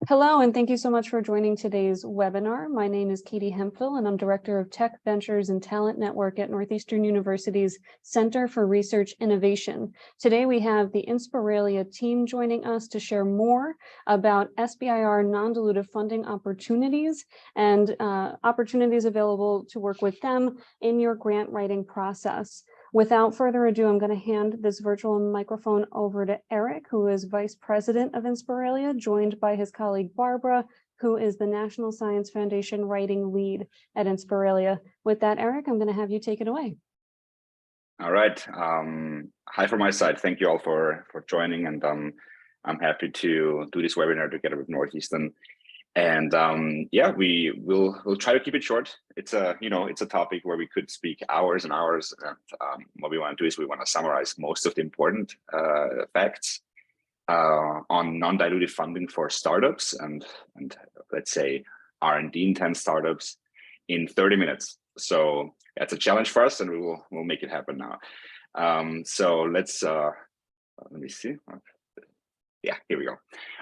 Hello, and thank you so much for joining today's webinar. My name is Katie Hemphill, and I'm Director of Tech Ventures and Talent Network at Northeastern University's Center for Research Innovation. Today, we have the Inspiralia team joining us to share more about SBIR non-dilutive funding opportunities and opportunities available to work with them in your grant writing process. Without further ado, I'm going to hand this virtual microphone over to Eric, who is Vice President of Inspiralia, joined by his colleague Barbara, who is the National Science Foundation Writing Lead at Inspiralia. With that, Eric, I'm going to have you take it away. All right. Hi from my side. Thank you all for joining, and I'm happy to do this webinar together with Northeastern. And yeah, we'll try to keep it short. It's a topic where we could speak hours and hours. And what we want to do is we want to summarize most of the important facts on non-dilutive funding for startups and let's say R&D intense startups in 30 minutes. So that's a challenge for us, and we'll make it happen now. So let's let me see. Yeah, here we go.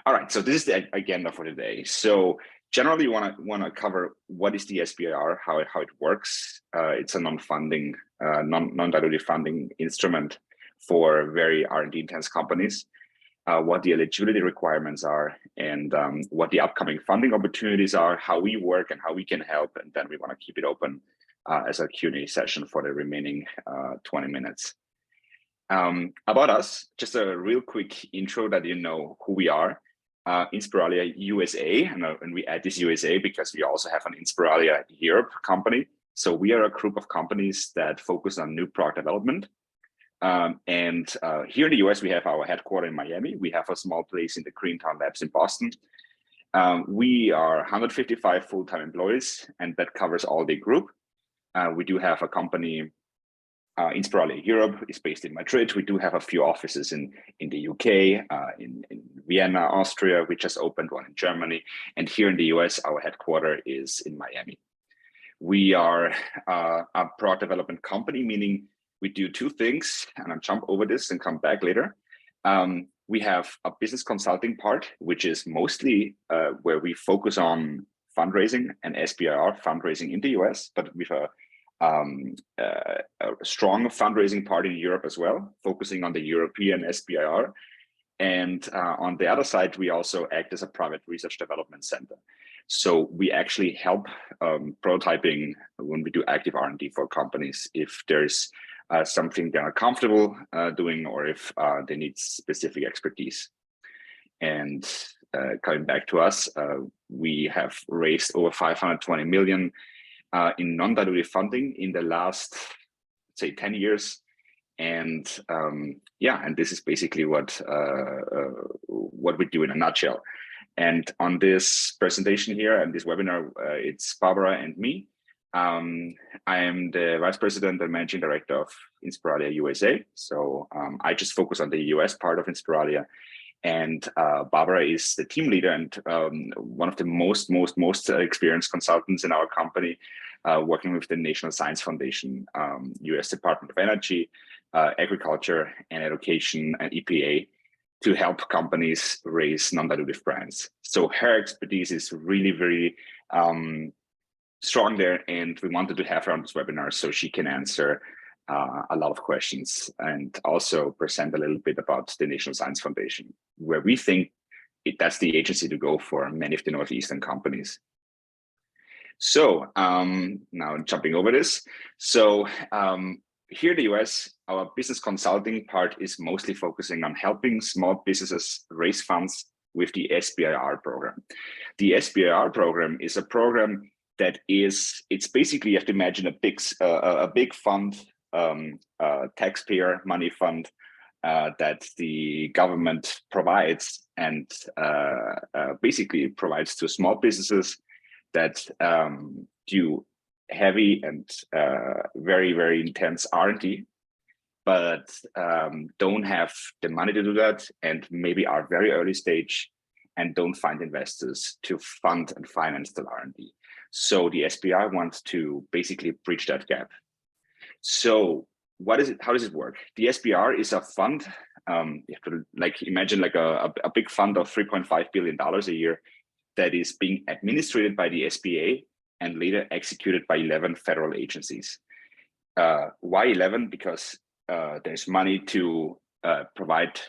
All right, so this is the agenda for today. So generally, we want to cover what is the SBIR, how it works. It's a non-dilutive funding instrument for very R&D intense companies. What the eligibility requirements are, and what the upcoming funding opportunities are, how we work and how we can help, and then we want to keep it open as a Q&A session for the remaining 20 minutes. About us, just a real quick intro that you know who we are. Inspiralia USA, and we add this USA because we also have an Inspiralia Europe company. So we are a group of companies that focus on new product development. And here in the US, we have our headquarters in Miami. We have a small place in the Greentown Labs in Boston. We are 155 full-time employees, and that covers all the group. We do have a company, Inspiralia Europe is based in Madrid. We do have a few offices in the UK, in Vienna, Austria. We just opened one in Germany. And here in the US, our headquarters is in Miami. We are a product development company, meaning we do two things, and I'll jump over this and come back later. We have a business consulting part, which is mostly where we focus on fundraising and SBIR fundraising in the US, but with a strong fundraising part in Europe as well, focusing on the European SBIR. And on the other side, we also act as a private research development center. So we actually help prototyping when we do active R&D for companies if there's something they're not comfortable doing, or if they need specific expertise. And coming back to us, we have raised over 520 million in non-dilutive funding in the last, say, 10 years. And yeah, and this is basically what we do in a nutshell. And on this presentation here and this webinar, it's Barbara and me. I am the Vice President and Managing Director of Inspiralia USA. So I just focus on the US part of Inspiralia. And Barbara is the team leader and one of the most experienced consultants in our company, working with the National Science Foundation, US Department of Energy, Agriculture and Education, and EPA to help companies raise non-dilutive grants. So her expertise is really very strong there, and we wanted to have her on this webinar so she can answer a lot of questions and also present a little bit about the National Science Foundation, where we think that's the agency to go for many of the Northeastern companies. So now jumping over this. So here in the US, our business consulting part is mostly focusing on helping small businesses raise funds with the SBIR program. The SBIR program is a program that it's basically, you have to imagine a big fund, taxpayer money fund that the government provides, and basically provides to small businesses that do heavy and very intense R&D, but don't have the money to do that, and maybe are very early stage and don't find investors to fund and finance the R&D. So the SBIR wants to basically bridge that gap. So what is it? How does it work? The SBIR is a fund. You have to imagine a big fund of $3.5 billion a year that is being administered by the SBA and later executed by 11 federal agencies. Why 11? Because there's money to provide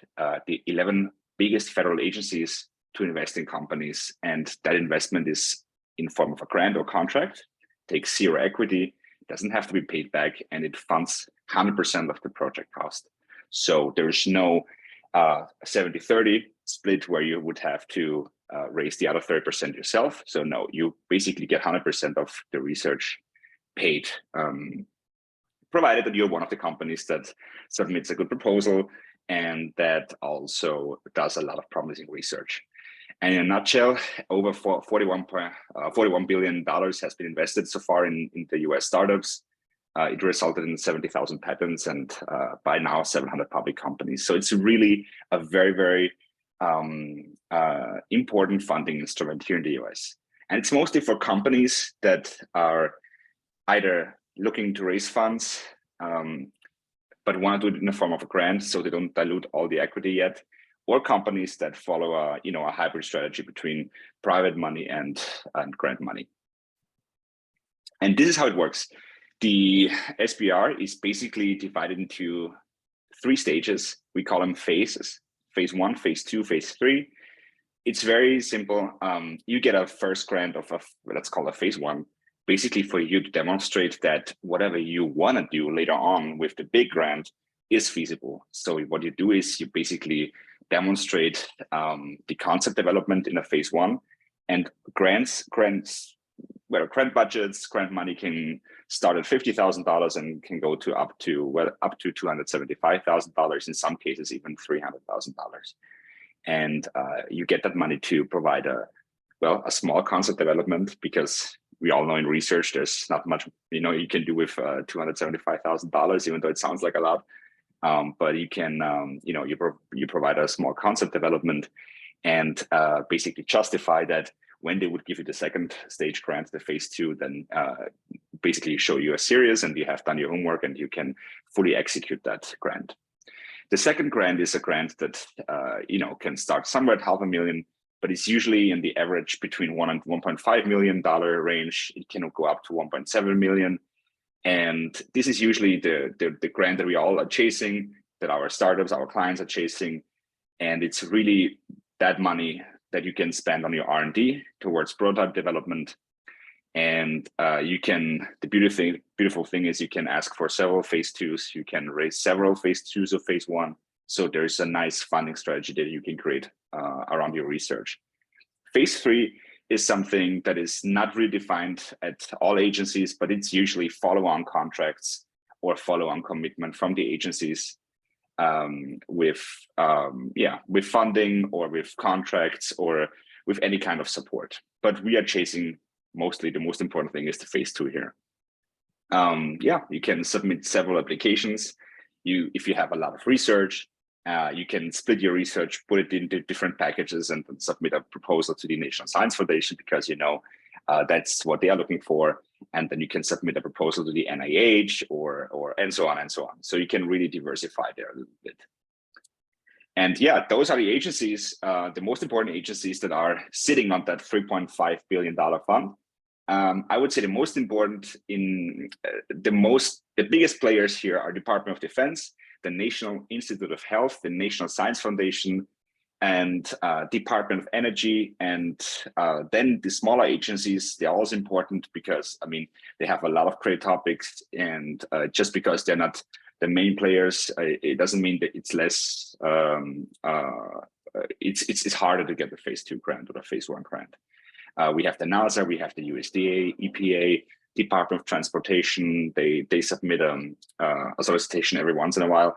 the 11 biggest federal agencies to invest in companies, and that investment is in form of a grant or contract, takes zero equity, doesn't have to be paid back, and it funds 100% of the project cost. So there's no 70-30 split where you would have to raise the other 30% yourself. So no, you basically get 100% of the research paid, provided that you're one of the companies that submits a good proposal and that also does a lot of promising research. And in a nutshell, over $41 billion has been invested so far in the US startups. It resulted in 70,000 patents and by now 700 public companies. So it's really a very, very important funding instrument here in the US. And it's mostly for companies that are either looking to raise funds, but want to do it in the form of a grant so they don't dilute all the equity yet, or companies that follow a hybrid strategy between private money and grant money. And this is how it works. The SBIR is basically divided into 3 stages. We call them phases: phase 1, phase 2, phase 3. It's very simple. You get a first grant of let's call it phase 1, basically for you to demonstrate that whatever you want to do later on with the big grant is feasible. So what you do is you basically demonstrate the concept development in a phase 1, and grant budgets, grant money can start at $50,000 and can go to up to $275,000, in some cases even $300,000. And you get that money to provide a small concept development, because we all know in research there's not much you can do with $275,000, even though it sounds like a lot. But you can you provide a small concept development and basically justify that when they would give you the second stage grant, the phase 2, then basically show you a series and you have done your homework and you can fully execute that grant. The second grant is a grant that can start somewhere at $500,000, but it's usually in the average between $1 and $1.5 million range. It can go up to $1.7 million. And this is usually the grant that we all are chasing, that our startups, our clients are chasing. And it's really that money that you can spend on your R&D towards prototype development. And the beautiful thing is you can ask for several phase 2s. You can raise several phase 2s of phase 1. So there's a nice funding strategy that you can create around your research. Phase 3 is something that is not really defined at all agencies, but it's usually follow-on contracts or follow-on commitment from the agencies with funding or with contracts or with any kind of support. But we are chasing mostly, the most important thing is the phase 2 here. You can submit several applications. If you have a lot of research, you can split your research, put it into different packages, and then submit a proposal to the National Science Foundation, because that's what they are looking for. And then you can submit a proposal to the NIH or and so on and so on. So you can really diversify there a little bit. And yeah, those are the agencies, the most important agencies that are sitting on that $3.5 billion fund. I would say the most important the biggest players here are Department of Defense, the National Institute of Health, the National Science Foundation, and Department of Energy. And then the smaller agencies, they're also important because, they have a lot of great topics. And just because they're not the main players, it doesn't mean that it's less, it's harder to get the phase 2 grant or the phase 1 grant. We have the NASA, we have the USDA, EPA, Department of Transportation. They submit a solicitation every once in a while.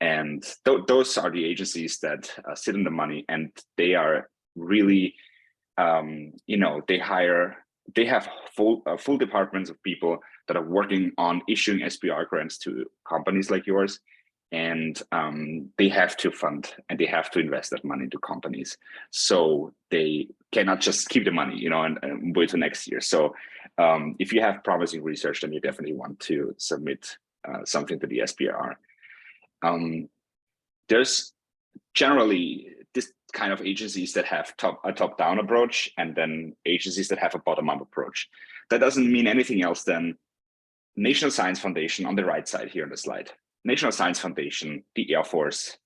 And those are the agencies that sit in the money, and they are really, they have full departments of people that are working on issuing SBIR grants to companies like yours. And they have to fund and they have to invest that money into companies. So they cannot just keep the money, and wait till next year. So if you have promising research, then you definitely want to submit something to the SBIR. There's generally this kind of agencies that have a top-down approach, and then agencies that have a bottom-up approach. That doesn't mean anything else than National Science Foundation on the right side here on the slide. National Science Foundation, the Air Force,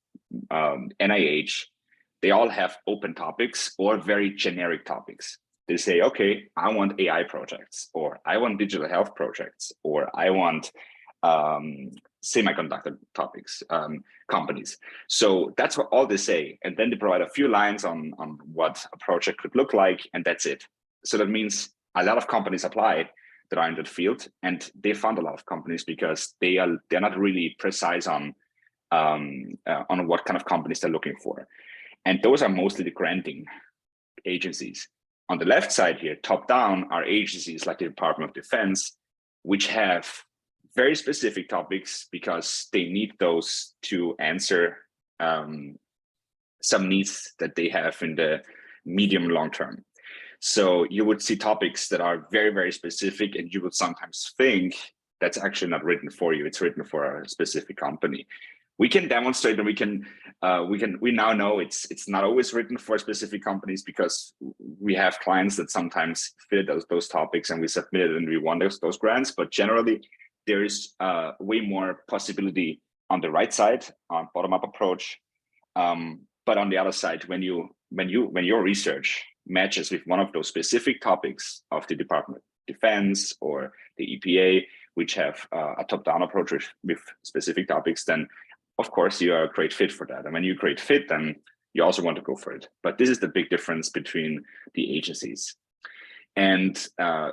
NIH, they all have open topics or very generic topics. They say, okay, I want AI projects, or I want digital health projects, or I want semiconductor topics, companies. So that's what all they say. And then they provide a few lines on what a project could look like, and that's it. So that means a lot of companies apply that are in that field, and they fund a lot of companies because they're not really precise on what kind of companies they're looking for. And those are mostly the granting agencies. On the left side here, top down, are agencies like the Department of Defense, which have very specific topics because they need those to answer some needs that they have in the medium long term. So you would see topics that are very, very specific, and you would sometimes think that's actually not written for you. It's written for a specific company. We can demonstrate, and we now know it's not always written for specific companies, because we have clients that sometimes fit those topics, and we submit it and we won those grants. But generally, there is way more possibility on the right side on bottom-up approach. But on the other side, when your research matches with one of those specific topics of the Department of Defense or the EPA, which have a top-down approach with specific topics, then of course you are a great fit for that. And when you're a great fit, then you also want to go for it. But this is the big difference between the agencies. And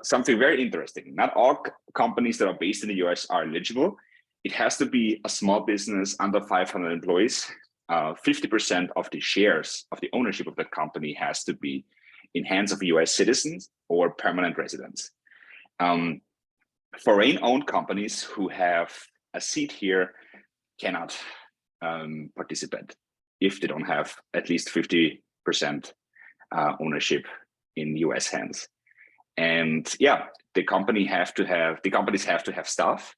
something very interesting, not all companies that are based in the US are eligible. It has to be a small business under 500 employees. 50% of the shares of the ownership of that company has to be in hands of US citizens or permanent residents. Foreign-owned companies who have a seat here cannot participate if they don't have at least 50% ownership in US hands. And yeah, the companies have to have staff.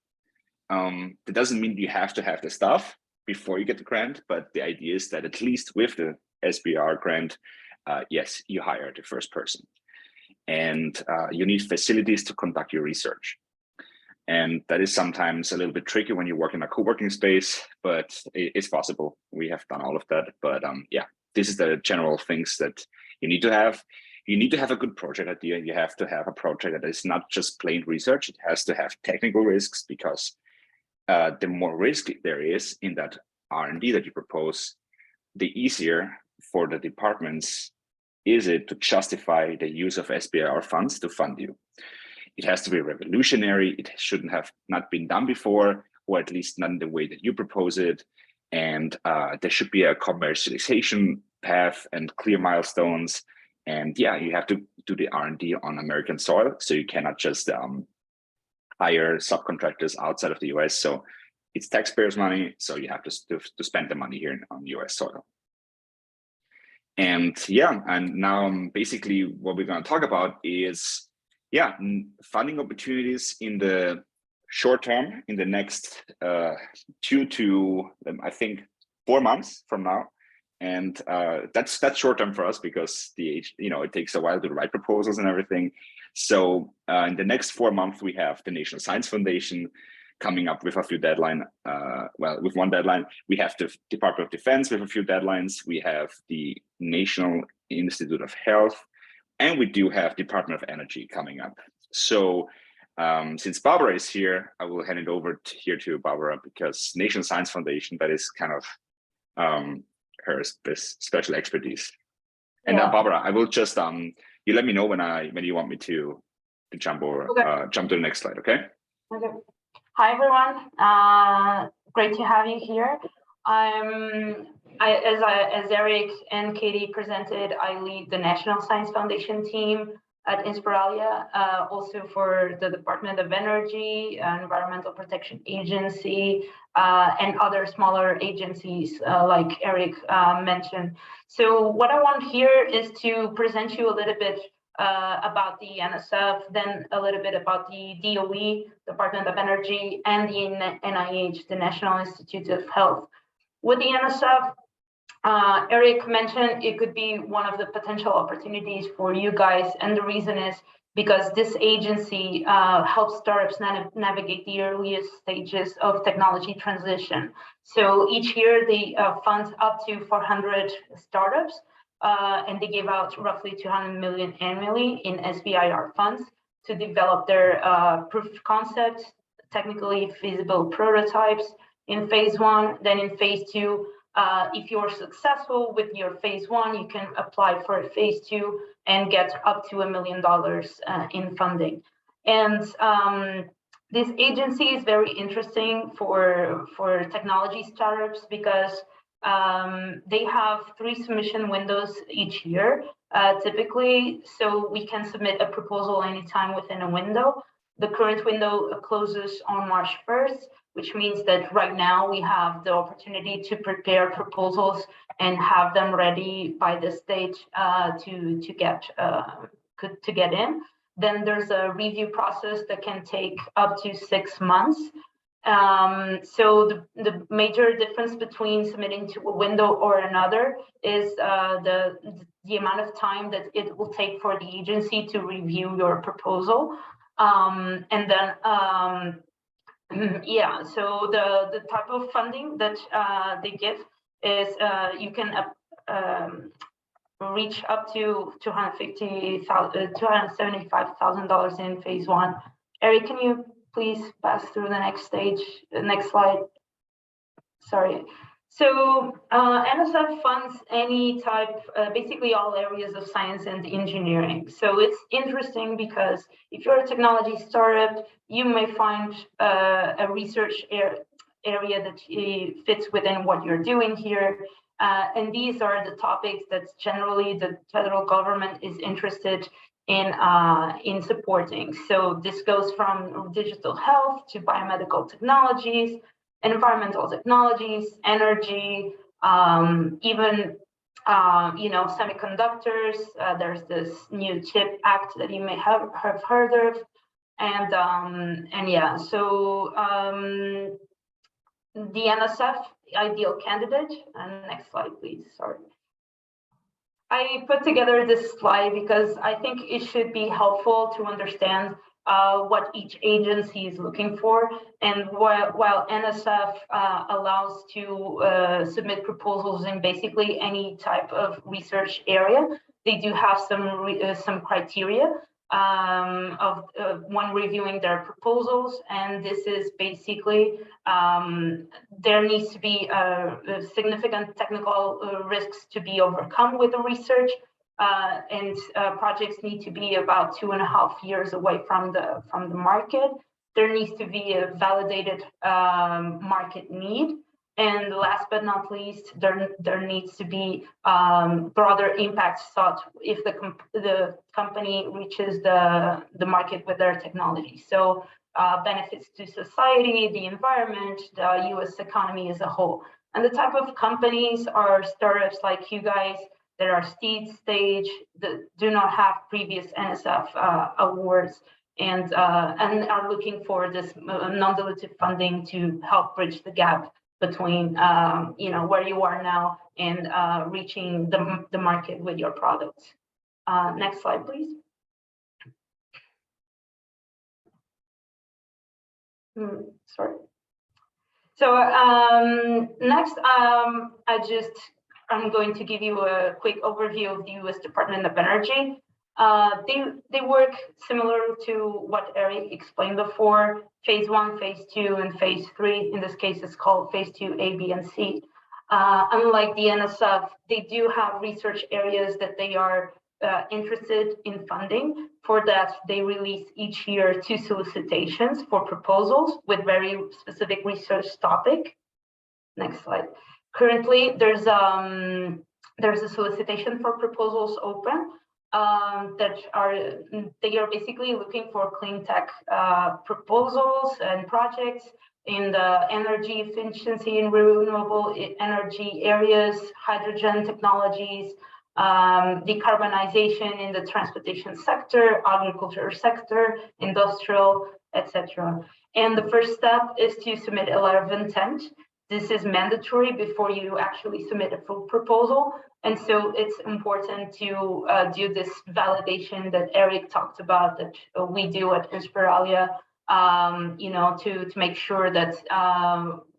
That doesn't mean you have to have the staff before you get the grant, but the idea is that at least with the SBIR grant, yes, you hire the first person. And you need facilities to conduct your research. And that is sometimes a little bit tricky when you work in a co-working space, but it's possible. We have done all of that. But yeah, this is the general things that you need to have. You need to have a good project idea. You have to have a project that is not just plain research. It has to have technical risks, because the more risk there is in that R&D that you propose, the easier for the departments is it to justify the use of SBIR funds to fund you. It has to be revolutionary. It shouldn't have not been done before, or at least not in the way that you propose it. And there should be a commercialization path and clear milestones. And yeah, you have to do the R&D on American soil. So you cannot just hire subcontractors outside of the US. So it's taxpayers' money. So you have to spend the money here on US soil. And yeah, and now basically what we're going to talk about is, yeah, funding opportunities in the short term, in the next 2 to, I think, 4 months from now. And that's short term for us, because it takes a while to write proposals and everything. So in the next 4 months, we have the National Science Foundation coming up with a few deadline. With one deadline, we have the Department of Defense with a few deadlines. We have the National Institute of Health, and we do have Department of Energy coming up. So since Barbara is here, I will hand it over here to Barbara, because National Science Foundation, that is kind of her special expertise. And Barbara, I will just you let me know when you want me to jump over, jump to the next slide, okay? Okay. Hi everyone. Great to have you here. As Eric and Katie presented, I lead the National Science Foundation team at Inspiralia, also for the Department of Energy, Environmental Protection Agency, and other smaller agencies like Eric mentioned. So what I want here is to present you a little bit about the NSF, then a little bit about the DOE, Department of Energy, and the NIH, the National Institute of Health. With the NSF, Eric mentioned it could be one of the potential opportunities for you guys, and the reason is because this agency helps startups navigate the earliest stages of technology transition. So each year they fund up to 400 startups, and they give out roughly 200 million annually in SBIR funds to develop their proof of concept, technically feasible prototypes in phase 1. Then in phase 2, if you're successful with your phase 1, you can apply for a phase 2 and get up to $1 million in funding. And this agency is very interesting for technology startups because they have 3 submission windows each year, typically, so we can submit a proposal anytime within a window. The current window closes on March 1st, which means that right now we have the opportunity to prepare proposals and have them ready by this date to get in. Then there's a review process that can take up to 6 months. So the major difference between submitting to a window or another is the amount of time that it will take for the agency to review your proposal. And then yeah, so the type of funding that they give is you can reach up to $275,000 in phase 1. Eric, can you please pass through the next stage, the next slide? Sorry. So NSF funds any type, basically all areas of science and engineering. So it's interesting because if you're a technology startup, you may find a research area that fits within what you're doing here. And these are the topics that generally the federal government is interested in supporting. So this goes from digital health to biomedical technologies, environmental technologies, energy, even semiconductors. There's this new CHIP Act that you may have heard of, and yeah. So the NSF ideal candidate. And next slide, please. Sorry. I put together this slide because I think it should be helpful to understand what each agency is looking for. And while NSF allows to submit proposals in basically any type of research area, they do have some criteria when reviewing their proposals. And this is basically, there needs to be significant technical risks to be overcome with the research. And projects need to be about 2.5 years away from the market. There needs to be a validated market need, and last but not least, there needs to be broader impact sought if the company reaches the market with their technology. So benefits to society, the environment, the U.S. economy as a whole. And the type of companies are startups like you guys that are seed stage, that do not have previous NSF awards, and are looking for this non-dilutive funding to help bridge the gap between where you are now and reaching the market with your products. Next slide, please. Sorry. So next, I'm going to give you a quick overview of the U.S. Department of Energy. They work similar to what Eric explained before, phase 1, phase 2, and phase 3. In this case, it's called phase 2, A, B, and C. Unlike the NSF, they do have research areas that they are interested in funding. For that, they release each year 2 solicitations for proposals with very specific research topic. Next slide. Currently, there's a solicitation for proposals open that they are basically looking for clean tech proposals and projects in the energy efficiency and renewable energy areas, hydrogen technologies, decarbonization in the transportation sector, agriculture sector, industrial, etc. And the first step is to submit a letter of intent. this is mandatory before you actually submit a full proposal. And so it's important to do this validation that Eric talked about, that we do at Inspiralia, to make sure that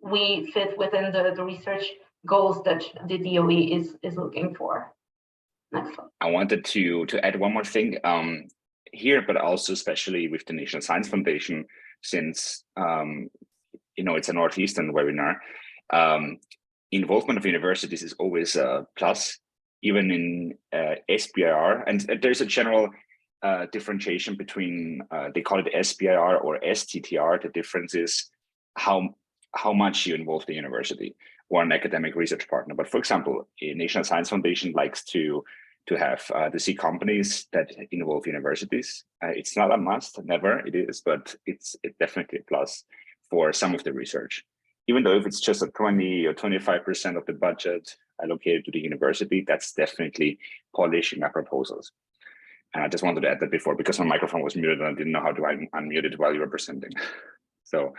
we fit within the research goals that the DOE is looking for. Next slide. I wanted to add one more thing here, but also especially with the National Science Foundation, since it's a Northeastern webinar. Involvement of universities is always a plus, even in SBIR, and there's a general differentiation between they call it SBIR or STTR. The difference is how much you involve the university or an academic research partner. But for example, a National Science Foundation likes to have to see companies that involve universities. It's not a must, never it is, but it's definitely a plus for some of the research. Even though if it's just a 20 or 25% of the budget allocated to the university, that's definitely polishing our proposals. And I just wanted to add that before, because my microphone was muted and I didn't know how to unmute it while you were presenting. So,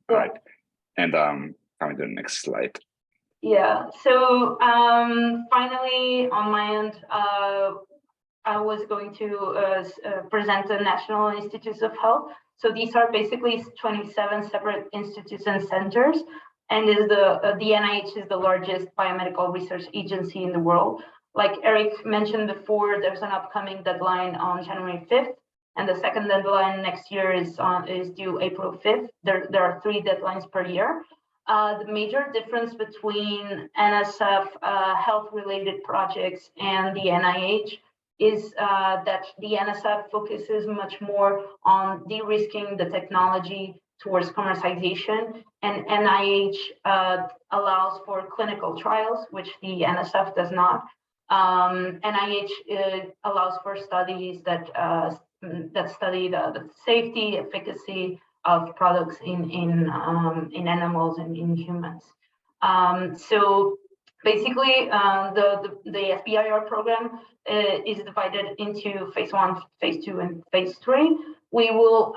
all right. And coming to the next slide. Yeah, so finally on my end, I was going to present the National Institutes of Health. So these are basically 27 separate institutes and centers, and the NIH is the largest biomedical research agency in the world. Like Eric mentioned before, there's an upcoming deadline on January 5th, and the second deadline next year is due April 5th. There are 3 deadlines per year. The major difference between NSF health-related projects and the NIH is that the NSF focuses much more on de-risking the technology towards commercialization, and NIH allows for clinical trials, which the NSF does not. NIH allows for studies that study the safety, efficacy of products in animals and in humans. So basically, the SBIR program is divided into phase 1, phase 2, and phase 3. We will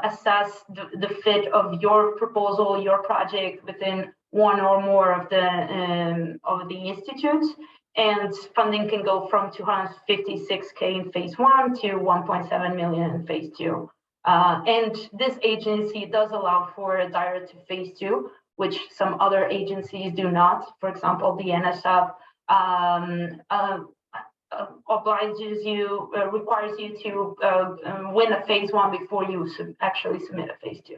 assess the fit of your proposal, your project within one or more of the institutes, and funding can go from 256K in phase 1 to 1.7 million in phase 2. And this agency does allow for a direct to phase 2, which some other agencies do not. For example, the NSF requires you to win a phase 1 before you actually submit a phase 2.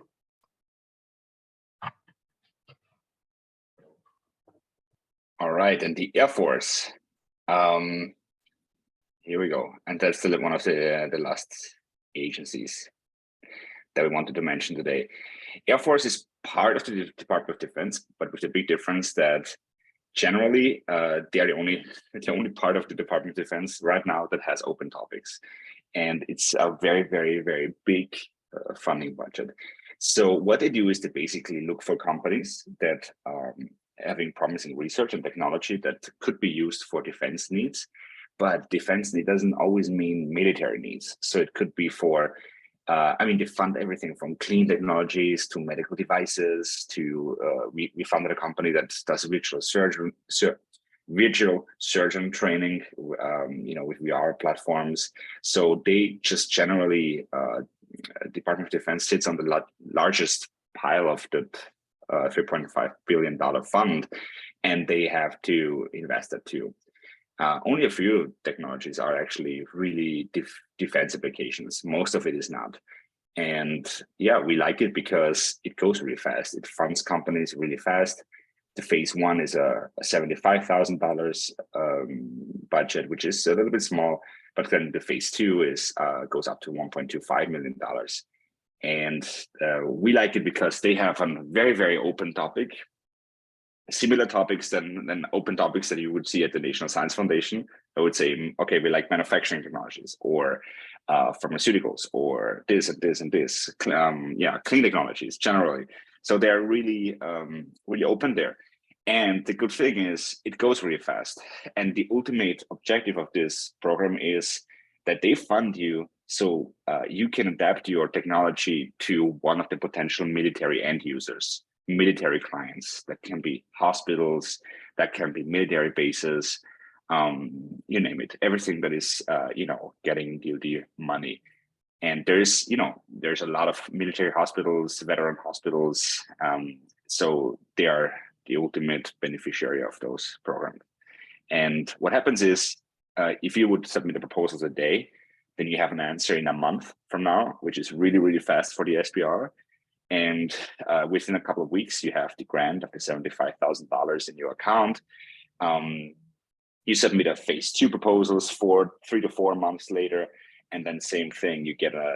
All right, and the Air Force. Here we go, and that's still one of the last agencies that we wanted to mention today. Air Force is part of the Department of Defense, but with the big difference that generally they are the only part of the Department of Defense right now that has open topics, and it's a very, very, very big funding budget. So what they do is they basically look for companies that are having promising research and technology that could be used for defense needs, but defense need doesn't always mean military needs. So it could be for they fund everything from clean technologies to medical devices to we funded a company that does virtual surgeon training, with VR platforms. So they just generally, Department of Defense sits on the largest pile of the $3.5 billion fund, and they have to invest that too. Only a few technologies are actually really defense applications. Most of it is not. And yeah, we like it because it goes really fast. It funds companies really fast. The phase 1 is a $75,000 budget, which is a little bit small, but then the phase 2 goes up to $1.25 million. And we like it because they have a very, very open topic, similar topics than open topics that you would see at the National Science Foundation. I would say, okay, we like manufacturing technologies or pharmaceuticals or this and this and this, clean technologies generally. So they're really, really open there. And the good thing is it goes really fast. And the ultimate objective of this program is that they fund you so you can adapt your technology to one of the potential military end users. military clients, that can be hospitals, that can be military bases, you name it, everything that is, getting DoD money. And there's a lot of military hospitals, veteran hospitals, so they are the ultimate beneficiary of those programs. And what happens is, if you would submit the proposals a day, then you have an answer in a month from now, which is really, really fast for the SBIR. And within a couple of weeks, you have the grant of the $75,000 in your account. You submit a phase 2 proposals 3 to 4 months later, and then same thing, you get a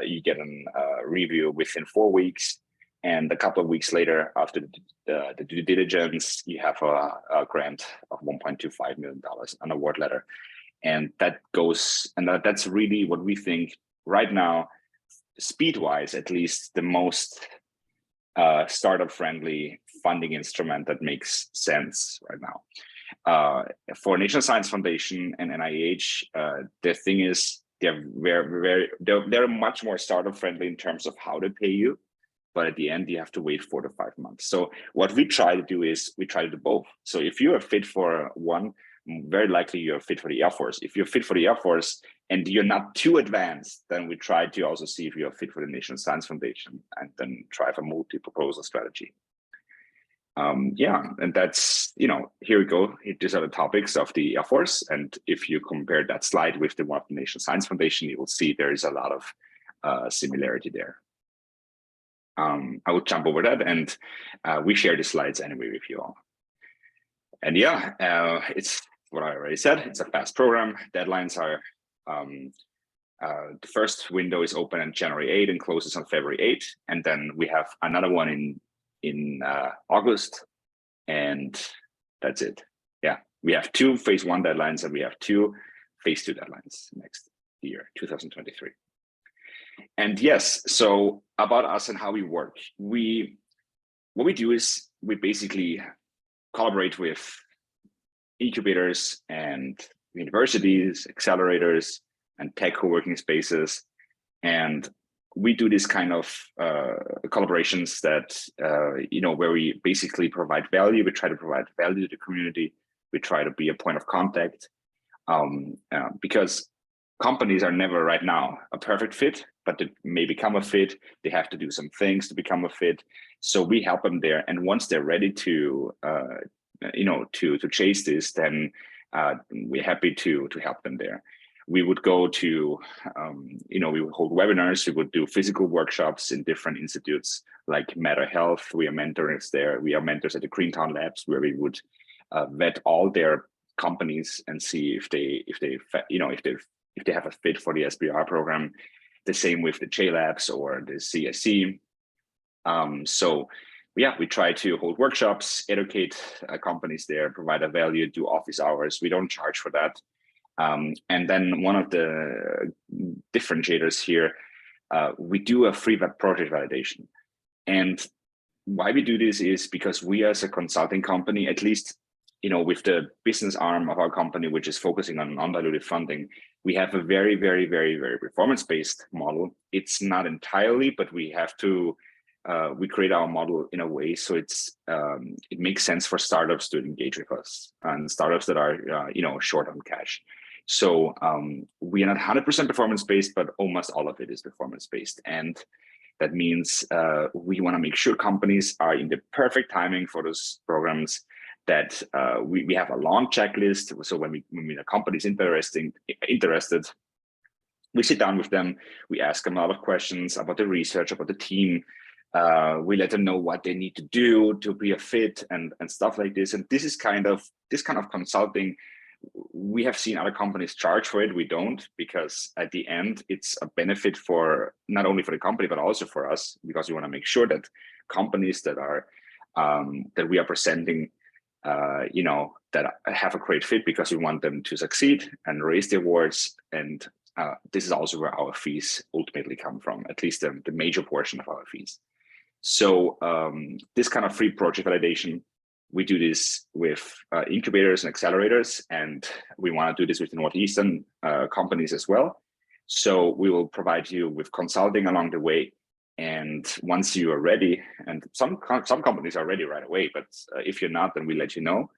review within 4 weeks, and a couple of weeks later, after the due diligence, you have a grant of $1.25 million, an award letter, and that's really what we think right now, speed-wise, at least, the most startup-friendly funding instrument that makes sense right now. For National Science Foundation and NIH, the thing is, they're much more startup friendly in terms of how to pay you, but at the end you have to wait 4 to 5 months. So what we try to do is we try to do both. So if you are fit for one, very likely you're fit for the Air Force. If you're fit for the Air Force and you're not too advanced, then we try to also see if you're fit for the National Science Foundation, and then try for multi-proposal strategy. And that's, here we go. These are the topics of the Air Force. And if you compare that slide with the one of the National Science Foundation, you will see there is a lot of similarity there. I will jump over that, and we share the slides anyway with you all. And it's what I already said. It's a fast program. Deadlines are, the first window is open on January 8 and closes on February 8. And then we have another one in August, and that's it. We have 2 phase 1 deadlines, and we have 2 phase 2 deadlines next year, 2023. And yes, so about us and how we work, what we do is we basically collaborate with incubators and universities, accelerators, and tech co-working spaces, and we do this kind of collaborations that, where we basically provide value. We try to provide value to the community. We try to be a point of contact, because companies are never right now a perfect fit, but they may become a fit. They have to do some things to become a fit. So we help them there. And once they're ready to chase this, then we're happy to help them there. We would go to, we would hold webinars, we would do physical workshops in different institutes like Matter Health. We are mentors there. We are mentors at the Greentown Labs, where we would vet all their companies and see if they have a fit for the SBIR program. The same with the J Labs or the CSC. We try to hold workshops, educate companies there, provide a value, do office hours. We don't charge for that. And then one of the differentiators here, we do a free web project validation. And why we do this is because we, as a consulting company, at least, with the business arm of our company, which is focusing on non-dilutive funding, we have a very, very, very, very performance-based model. It's not entirely, but we have to, we create our model in a way so it makes sense for startups to engage with us, and startups that are, short on cash. So we are not 100% performance-based, but almost all of it is performance-based. And that means we want to make sure companies are in the perfect timing for those programs, that we have a long checklist. So when a company is interested, we sit down with them, we ask them a lot of questions about the research, about the team. We let them know what they need to do to be a fit and stuff like this. And this kind of consulting, we have seen other companies charge for it. We don't, because at the end, it's a benefit for not only for the company, but also for us, because we want to make sure that companies that are that we are presenting, that have a great fit, because we want them to succeed and raise the awards. And this is also where our fees ultimately come from, at least the major portion of our fees. So this kind of free project validation, we do this with incubators and accelerators, and we want to do this with Northeastern companies as well. So we will provide you with consulting along the way. And once you are ready, and some companies are ready right away, but if you're not, then we let you know.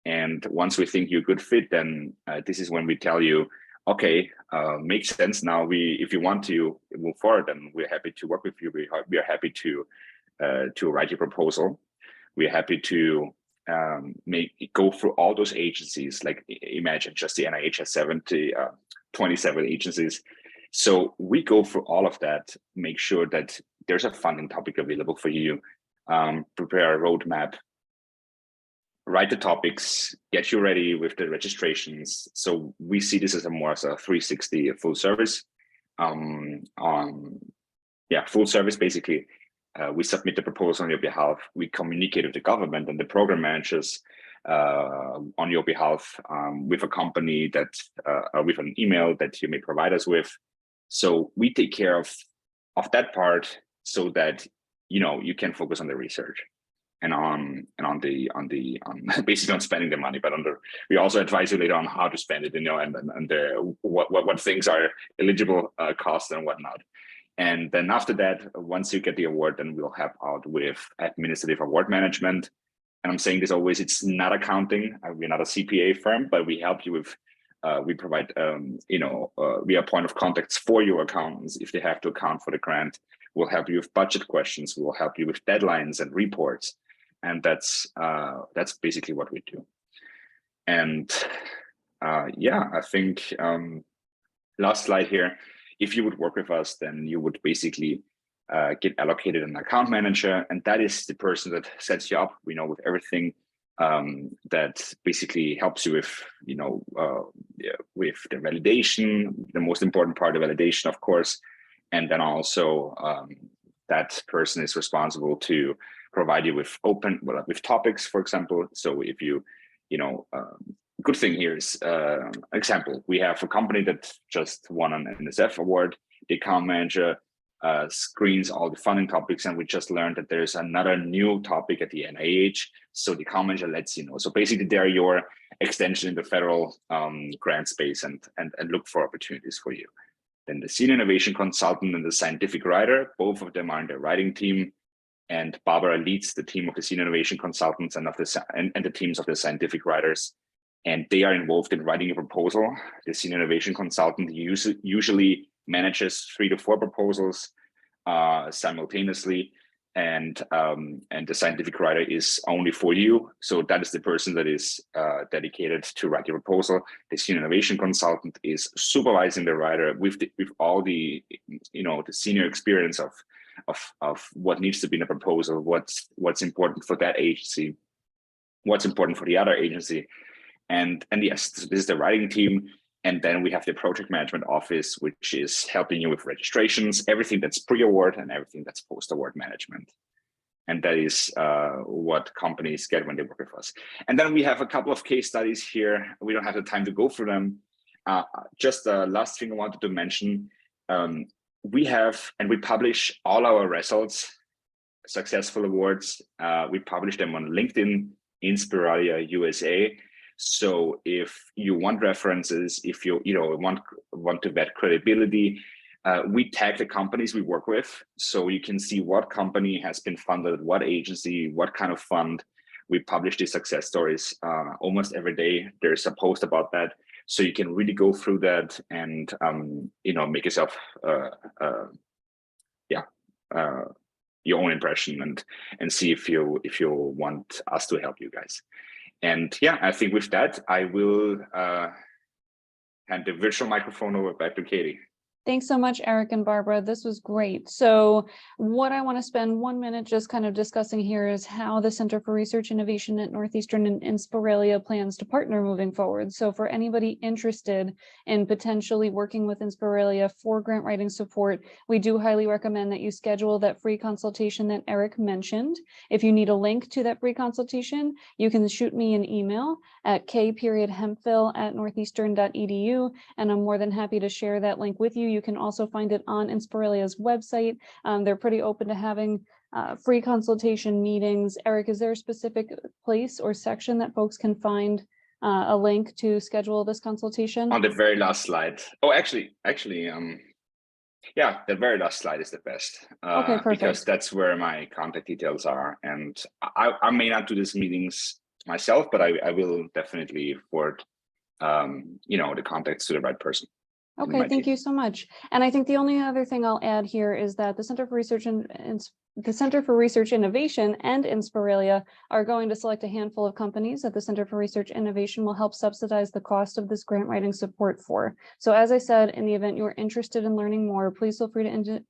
And once we think you're a good fit, then this is when we tell you, okay, makes sense. Now if you want to move forward, then we're happy to work with you. We are happy to write your proposal. We're happy to go through all those agencies. Like imagine just the NIH has 27 agencies. So we go through all of that, make sure that there's a funding topic available for you, prepare a roadmap, write the topics, get you ready with the registrations. So we see this as more as a 360 full service. Full service basically. We submit the proposal on your behalf. We communicate with the government and the program managers on your behalf with a company that with an email that you may provide us with. So we take care of that part so that you can focus on the research and on basically on spending the money. But we also advise you later on how to spend it, and what things are eligible costs and whatnot. And then after that, once you get the award, then we'll help out with administrative award management. And I'm saying this always, it's not accounting. We're not a CPA firm, but we help you with, we provide, we are point of contacts for your accountants if they have to account for the grant. We'll help you with budget questions. We'll help you with deadlines and reports. And that's basically what we do. And I think last slide here. If you would work with us, then you would basically get allocated an account manager, and that is the person that sets you up, with everything that basically helps you with, with the validation, the most important part of validation, of course, and then also that person is responsible to provide you with with topics, for example. So if you, good thing here is example, we have a company that just won an NSF award. The account manager screens all the funding topics, and we just learned that there's another new topic at the NIH. So the account manager lets you know. So basically they're your extension in the federal grant space and look for opportunities for you. Then the senior innovation consultant and the scientific writer, both of them are in the writing team. And Barbara leads the team of the senior innovation consultants and the teams of the scientific writers. And they are involved in writing a proposal. The senior innovation consultant usually manages 3 to 4 proposals simultaneously, and the scientific writer is only for you. So that is the person that is dedicated to write the proposal. The senior innovation consultant is supervising the writer with all the the senior experience of what needs to be in a proposal, what's important for that agency, what's important for the other agency. And yes, this is the writing team. And then we have the project management office, which is helping you with registrations, everything that's pre-award and everything that's post-award management. And that is what companies get when they work with us. And then we have a couple of case studies here. We don't have the time to go through them. Just the last thing I wanted to mention, we have, and we publish all our results, successful awards. We publish them on LinkedIn, Inspiralia USA. So if you want references, if you want to vet credibility, we tag the companies we work with, so you can see what company has been funded, what agency, what kind of fund. We publish these success stories almost every day. There's a post about that, so you can really go through that and make yourself your own impression and see if you want us to help you guys. And yeah, I think with that, I will hand the virtual microphone over back to Katie. Thanks so much, Eric and Barbara. This was great. So what I want to spend 1 minute just kind of discussing here is how the Center for Research Innovation at Northeastern and Inspiralia plans to partner moving forward. So for anybody interested in potentially working with Inspiralia for grant writing support, we do highly recommend that you schedule that free consultation that Eric mentioned. If you need a link to that free consultation, you can shoot me an email at k.hemphill@northeastern.edu, and I'm more than happy to share that link with you. You can also find it on Inspiralia's website. They're pretty open to having free consultation meetings. Eric, is there a specific place or section that folks can find a link to schedule this consultation? On the very last slide. Oh, actually, Yeah, the very last slide is the best Okay, because perfect. that's where my contact details are. And I may not do these meetings myself, but I will definitely forward, the contacts to the right person. in Okay, my thank team. you so much. And I think the only other thing I'll add here is that the Center for Research and the Center for Research Innovation and Inspiralia are going to select a handful of companies that the Center for Research Innovation will help subsidize the cost of this grant writing support for. So as I said, in the event you're interested in learning more, please feel free to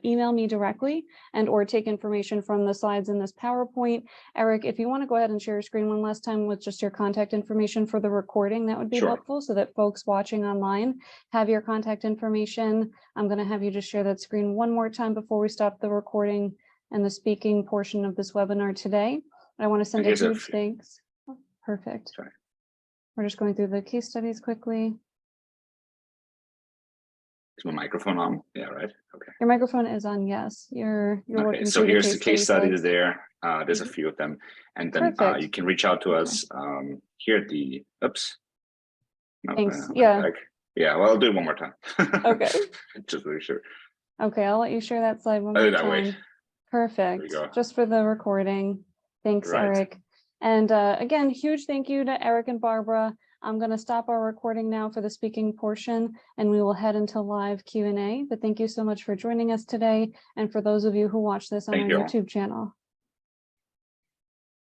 email me directly and or take information from the slides in this PowerPoint. Eric, if you want to go ahead and share your screen one last time with just your contact information for the recording, that would be Sure. helpful so that folks watching online have your contact information. I'm going to have you just share that screen one more time before we stop the recording and the speaking portion of this webinar today. I want to send a huge thanks. Perfect. Sorry. We're just going through the case studies quickly. Is my microphone on? Yeah, right. Okay. Your microphone is on. Yes, you're Okay, working so through here's the case studies slides. there. There's a few of them, and then Perfect. you can reach out to Okay. us here at the. Oops. No, Thanks. Yeah. back. Yeah. Well, I'll do it one more time. Okay. Just to be sure. Okay, I'll let you share that slide one I'll more do that way. time. Perfect. we go. Just for the recording. Thanks, Right. Eric. And again, huge thank you to Eric and Barbara. I'm going to stop our recording now for the speaking portion, and we will head into live Q&A. But thank you so much for joining us today, and for those of you who watch this on Thank our you all. YouTube channel.